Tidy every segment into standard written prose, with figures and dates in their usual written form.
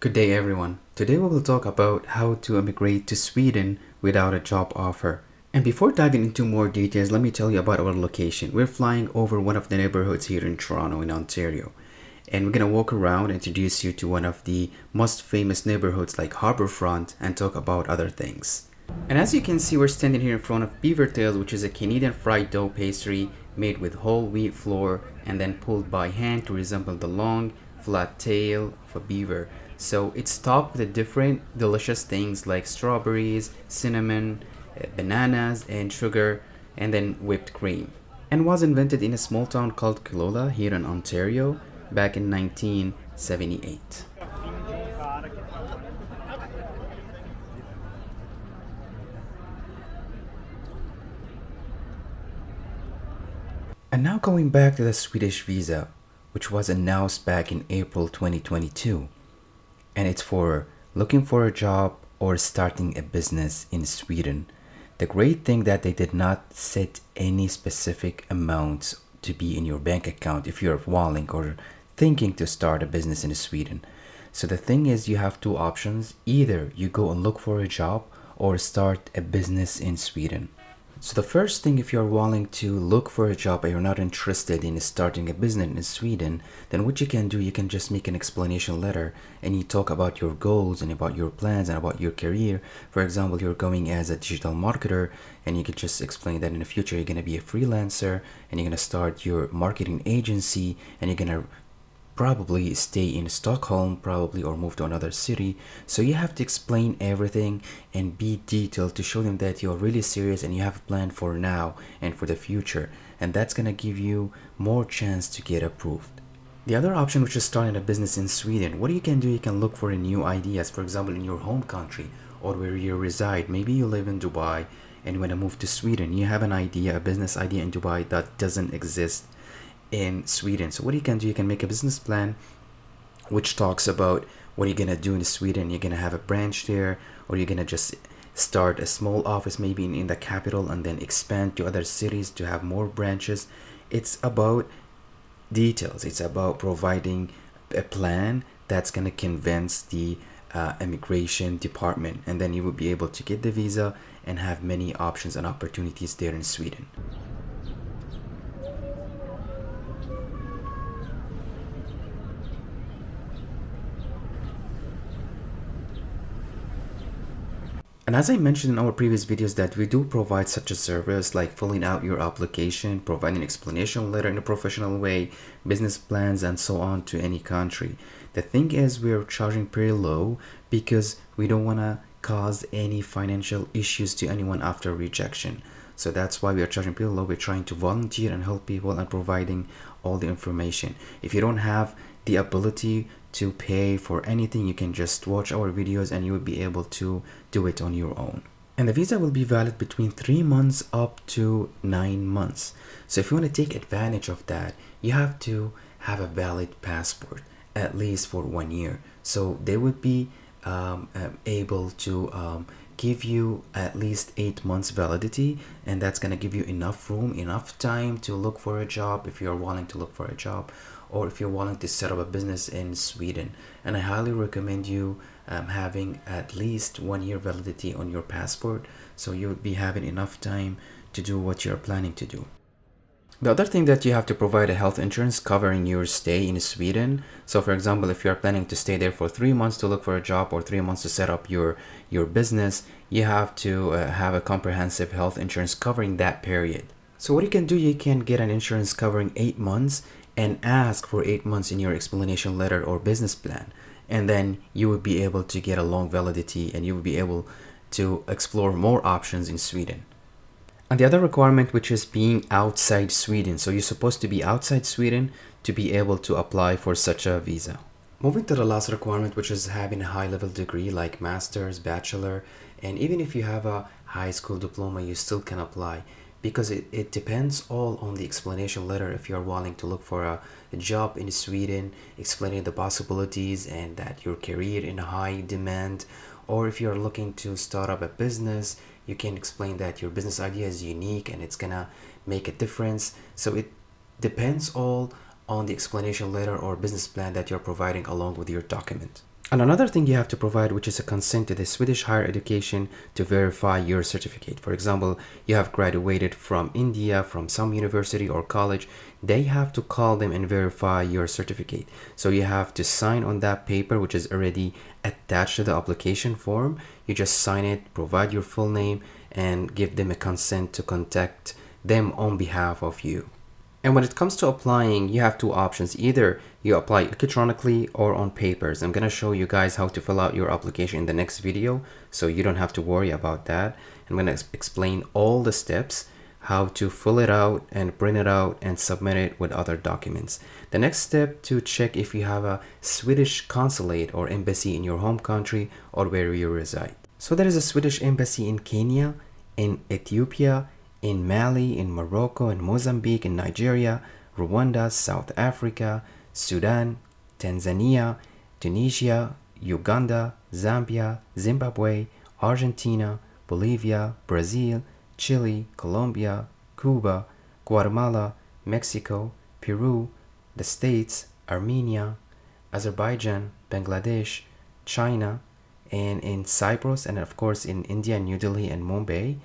Good day everyone. Today we will talk about how to immigrate to Sweden without a job offer. And before diving into more details, let me tell you about our location. We're flying over one of the neighborhoods here in Toronto in Ontario. And we're gonna walk around and introduce you to one of the most famous neighborhoods like Harbourfront and talk about other things. And as you can see, we're standing here in front of Beavertails, which is a Canadian fried dough pastry made with whole wheat flour and then pulled by hand to resemble the long, flat tail of a beaver. So it's topped with different delicious things like strawberries, cinnamon, bananas, and sugar, and then whipped cream. And was invented in a small town called Killola here in Ontario back in 1978. And now going back to the Swedish visa, which was announced back in April 2022, and it's for looking for a job or starting a business in Sweden. The great thing that they did not set any specific amounts to be in your bank account if you're willing or thinking to start a business in Sweden. So the thing is, you have two options. Either you go and look for a job or start a business in Sweden. So the first thing, if you're willing to look for a job and you're not interested in starting a business in Sweden, then what you can do, you can just make an explanation letter and you talk about your goals and about your plans and about your career. For example, you're going as a digital marketer and you can just explain that in the future you're going to be a freelancer and you're going to start your marketing agency and you're going to probably stay in Stockholm, probably, or move to another city. So you have to explain everything and be detailed to show them that you're really serious and you have a plan for now and for the future. And that's gonna give you more chance to get approved. The other option, which is starting a business in Sweden, what you can do, you can look for new ideas. For example, in your home country or where you reside. Maybe you live in Dubai and you want to move to Sweden. You have an idea, a business idea in Dubai that doesn't exist in Sweden. So what you can do, you can make a business plan which talks about what you're gonna do in Sweden. You're gonna have a branch there, or you're gonna just start a small office maybe in the capital and then expand to other cities to have more branches. It's about details. It's about providing a plan that's gonna convince the immigration department, and then you will be able to get the visa and have many options and opportunities there in Sweden. And as I mentioned in our previous videos, that we do provide such a service like filling out your application, providing an explanation letter in a professional way, business plans, and so on to any country. The thing is, we're charging pretty low because we don't want to cause any financial issues to anyone after rejection. So that's why we are charging pretty low. We're trying to volunteer and help people and providing all the information. If you don't have the ability to pay for anything, you can just watch our videos and you will be able to do it on your own. And the visa will be valid between 3 months up to 9 months. So if you want to take advantage of that, you have to have a valid passport at least for 1 year. So they would be able to give you at least 8 months validity, and that's going to give you enough room, enough time to look for a job if you're willing to look for a job, or if you're willing to set up a business in Sweden. And I highly recommend you having at least 1 year validity on your passport, so you would be having enough time to do what you're planning to do. The other thing, that you have to provide a health insurance covering your stay in Sweden. So for example, if you're planning to stay there for 3 months to look for a job or 3 months to set up your business, you have to have a comprehensive health insurance covering that period. So what you can do, you can get an insurance covering 8 months and ask for 8 months in your explanation letter or business plan. And then you will be able to get a long validity and you will be able to explore more options in Sweden. And the other requirement, which is being outside Sweden. So you're supposed to be outside Sweden to be able to apply for such a visa. Moving to the last requirement, which is having a high level degree like master's, bachelor, and even if you have a high school diploma, you still can apply, because it depends all on the explanation letter. If you're willing to look for a job in Sweden, explaining the possibilities and that your career in high demand, or if you're looking to start up a business, you can explain that your business idea is unique and it's gonna make a difference. So it depends all on the explanation letter or business plan that you're providing along with your document. And another thing you have to provide, which is a consent to the Swedish Higher Education to verify your certificate. For example, you have graduated from India, from some university or college, they have to call them and verify your certificate. So you have to sign on that paper, which is already attached to the application form. You just sign it, provide your full name, and give them a consent to contact them on behalf of you. And when it comes to applying, you have two options. Either you apply electronically or on papers. I'm gonna show you guys how to fill out your application in the next video, so you don't have to worry about that. I'm gonna explain all the steps, how to fill it out and print it out and submit it with other documents. The next step to check if you have a Swedish consulate or embassy in your home country or where you reside. So there is a Swedish embassy in Kenya, in Ethiopia, in Mali, in Morocco, in Mozambique, in Nigeria, Rwanda, South Africa, Sudan, Tanzania, Tunisia, Uganda, Zambia, Zimbabwe, Argentina, Bolivia, Brazil, Chile, Colombia, Cuba, Guatemala, Mexico, Peru, the States, Armenia, Azerbaijan, Bangladesh, China, and in Cyprus, and of course in India, New Delhi and Mumbai,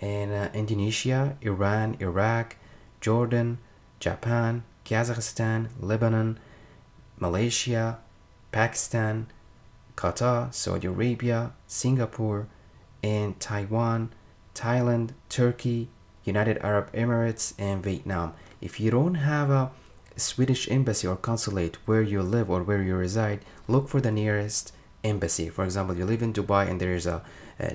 and Indonesia, Iran, Iraq, Jordan, Japan, Kazakhstan, Lebanon, Malaysia, Pakistan, Qatar, Saudi Arabia, Singapore, and Taiwan, Thailand, Turkey, United Arab Emirates, and Vietnam. If you don't have a Swedish embassy or consulate where you live or where you reside, look for the nearest embassy. For example, you live in Dubai and there is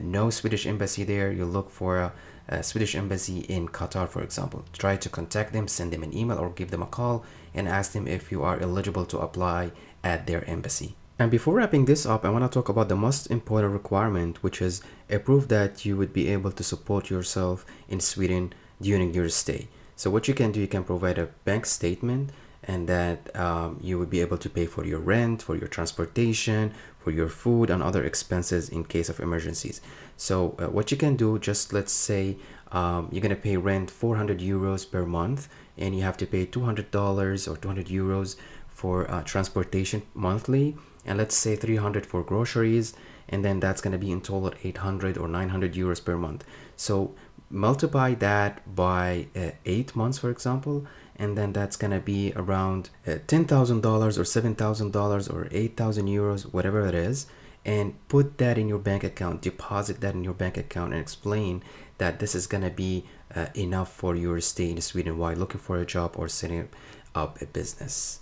no Swedish embassy there, you look for a Swedish embassy in Qatar, for example. Try to contact them, send them an email or give them a call and ask them if you are eligible to apply at their embassy. And before wrapping this up, I want to talk about the most important requirement, which is a proof that you would be able to support yourself in Sweden during your stay. So what you can do, you can provide a bank statement, and that you would be able to pay for your rent, for your transportation, for your food and other expenses in case of emergencies. So what you can do, just let's say you're gonna pay rent 400 euros per month, and you have to pay $200 or 200 euros for transportation monthly, and let's say 300 for groceries, and then that's gonna be in total 800 or 900 euros per month. So multiply that by 8 months, for example, and then that's gonna be around $10,000 or $7,000 or 8,000 euros, whatever it is, and put that in your bank account, deposit that in your bank account, and explain that this is gonna be enough for your stay in Sweden while looking for a job or setting up a business.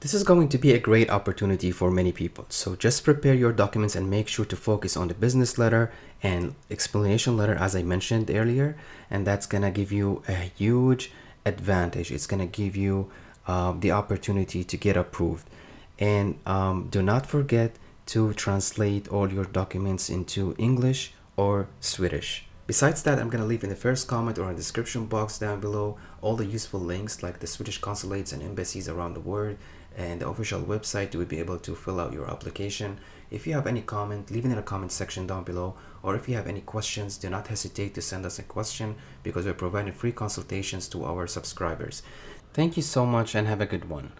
This is going to be a great opportunity for many people. So just prepare your documents and make sure to focus on the business letter and explanation letter, as I mentioned earlier, and that's gonna give you a huge advantage. It's gonna give you the opportunity to get approved. And do not forget to translate all your documents into English or Swedish. Besides that, I'm going to leave in the first comment or in the description box down below all the useful links like the Swedish consulates and embassies around the world and the official website to be able to fill out your application. If you have any comment, leave it in the comment section down below, or if you have any questions, do not hesitate to send us a question because we're providing free consultations to our subscribers. Thank you so much and have a good one.